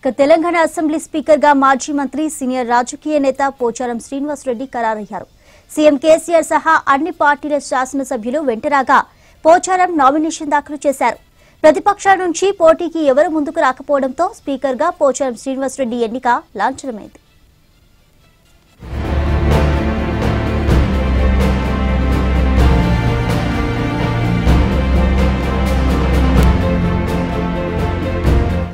Telangana assembly speaker గా మాజీ మంత్రి సీనియర్ రాజకీయ నేత పోచారం శ్రీనివాస్ రెడ్డి ఖరారయ్యారు. సీఎం కేసీఆర్ సహా అన్ని పార్టీల శాసనసభ్యులు వెంటరాగా పోచారం నామినేషన్ దాఖలు చేశారు. ప్రతిపక్షాల నుంచి పోటీకి ఎవరు ముందుకు రాకపోవడంతో స్పీకర్ గా పోచారం శ్రీనివాస్ రెడ్డి ఎన్నిక లాంఛనమైంది.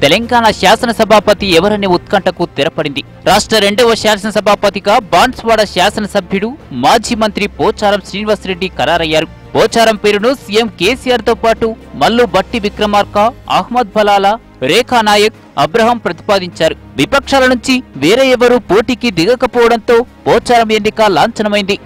తెలంగాణ శాసనసభాపతి ఎవరనే ఉత్కంఠకు తెరపడింది. రాష్ట్ర 2వ శాసనసభాపతిగా బాన్స్వాడ శాసనసభ్యుడు మాజీ మంత్రి పోచారం శ్రీనివాస్ రెడ్డి ఖరారయ్యారు. పోచారం పేరును సీఎం కేసీఆర్ తో పాటు మల్లు బట్టి విక్రమార్క, అహ్మద్ బలాలా, రేఖా నాయక్, అబ్రహం ప్రతిపాదించారు. విపక్షాల నుంచి వేరే ఎవరూ పోటీకి దిగకపోవడంతో పోచారం ఎన్నిక లాంఛనమైంది.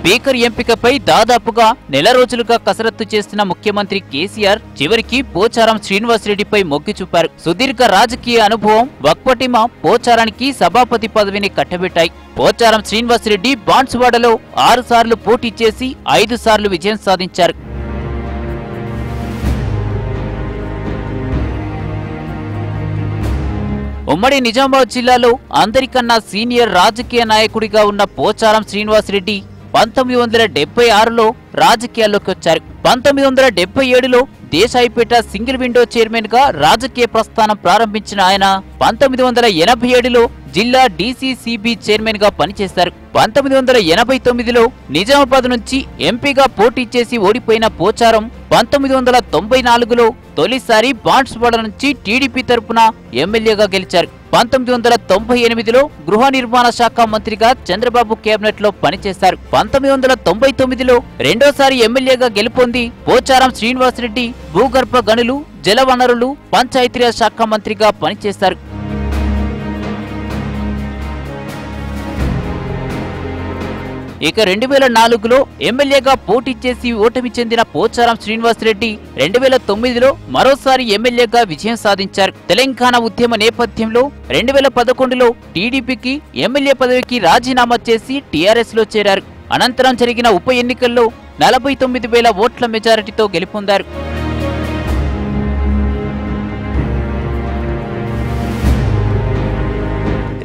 స్పీకర్ ఎంపికపై దాదాపుగా నెల రోజులుగా కసరత్తు చేస్తున్న ముఖ్యమంత్రి కేసీఆర్ చివరికి పోచారం శ్రీనివాస్ రెడ్డిపై మొగ్గు చూపారు. సుదీర్ఘ రాజకీయ అనుభవం, వక్పటిమ పోచారానికి సభాపతి పదవిని కట్టబెట్టాయి. పోచారం శ్రీనివాస్ రెడ్డి బాన్స్వాడలో 6 సార్లు పోటీ చేసి 5 సార్లు విజయం సాధించారు. ఉమ్మడి నిజామాబాద్ జిల్లాలో అందరికన్నా సీనియర్ రాజకీయ నాయకుడిగా ఉన్న పోచారం శ్రీనివాస్ రెడ్డి 1976లో రాజకీయాల్లోకి వచ్చారు. 1977లో దేశాయిపేట సింగిల్ విండో చైర్మన్ గా రాజకీయ ప్రస్థానం ప్రారంభించిన ఆయన 1987లో జిల్లా డీసీసీబీ చైర్మన్ గా పనిచేశారు. 1989లో నిజామాబాద్ నుంచి ఎంపీగా పోటీ చేసి ఓడిపోయిన పోచారం 1994లో తొలిసారి బాన్స్వాడ నుంచి టీడీపీ తరపున ఎమ్మెల్యేగా గెలిచారు. 1998లో గృహ నిర్మాణ శాఖ మంత్రిగా చంద్రబాబు కేబినెట్ లో పనిచేశారు. 1999లో రెండోసారి ఎమ్మెల్యేగా గెలుపొంది పోచారం శ్రీనివాస్ రెడ్డి భూగర్భ గనులు, జలవనరులు, పంచాయతీరాజ్ శాఖ మంత్రిగా పనిచేశారు. ఇక 2004లో ఎమ్మెల్యేగా పోటీ చేసి ఓటమి చెందిన పోచారం శ్రీనివాస్ రెడ్డి 2009లో మరోసారి ఎమ్మెల్యేగా విజయం సాధించారు. తెలంగాణ ఉద్యమ నేపథ్యంలో 2011లో టీడీపీకి ఎమ్మెల్యే పదవికి రాజీనామా చేసి టీఆర్ఎస్ లో చేరారు. అనంతరం జరిగిన ఉప ఎన్నికల్లో 49,000 ఓట్ల మెజారిటీతో గెలుపొందారు.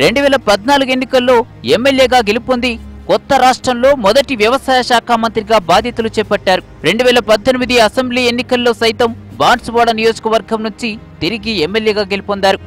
2014 ఎన్నికల్లో ఎమ్మెల్యేగా గెలుపొంది కొత్త రాష్ట్రంలో మొదటి వ్యవసాయ శాఖ మంత్రిగా బాధ్యతలు చేపట్టారు. 2018 అసెంబ్లీ ఎన్నికల్లో సైతం బాన్స్వాడ నియోజకవర్గం నుంచి తిరిగి ఎమ్మెల్యేగా గెలుపొందారు.